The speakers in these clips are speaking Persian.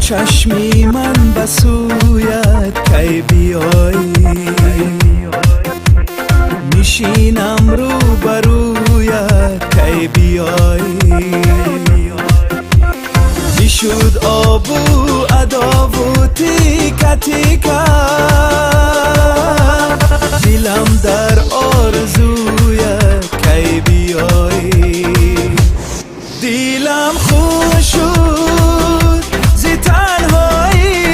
چشمی من بسویت کی بیایی، میشینم رو برویت کی بیایی. میشود آب و ادا و تیکه تیکه، دلم در آرزویت کی بیایی. دلم خوش شد زی تنهایی،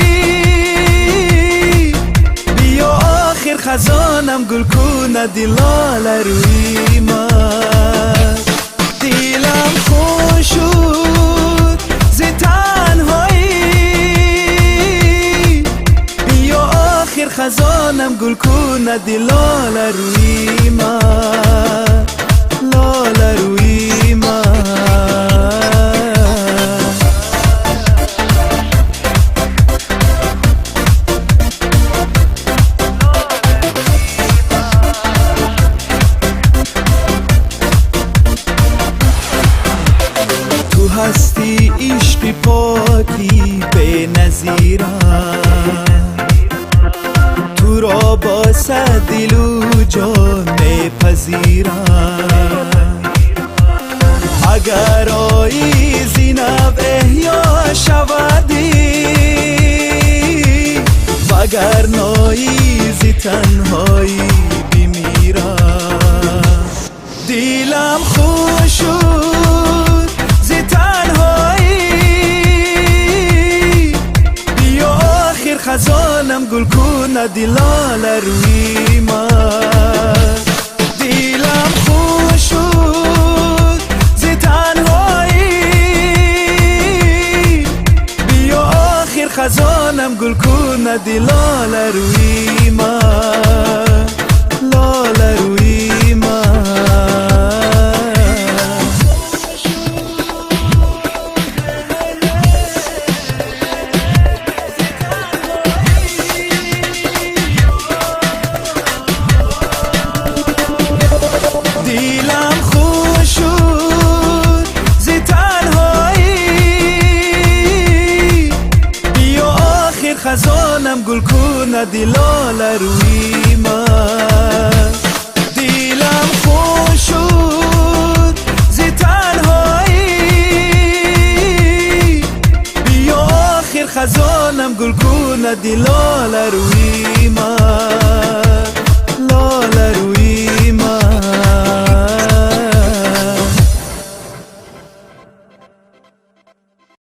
بیا آخر خزانم گل کنه دلال روی من. دلم خوش شد زی تنهایی، بیا آخر خزانم گل کنه دلال روی من، لال روی من. هستی عشق پاکی به نظیرم، تو را با صد دل و جان پذیرم. اگر آیی زینب احیا شودی، وگر نایی زی تنهایی بمیرم. دلم خوش شد زی تنهایی، بیا آخر خزانم گل کنه دلال روی من. دلم خوش شد زی تنهایی، بیا آخر خزانم گل کنه دلال روی من، لال روی من. دلم خوش شد زی تنهایی، بیا آخر خزانم گل کنه دلال روی من. دلم خوش شد زی تنهایی، بیا آخر خزانم گل کنه دلال روی من.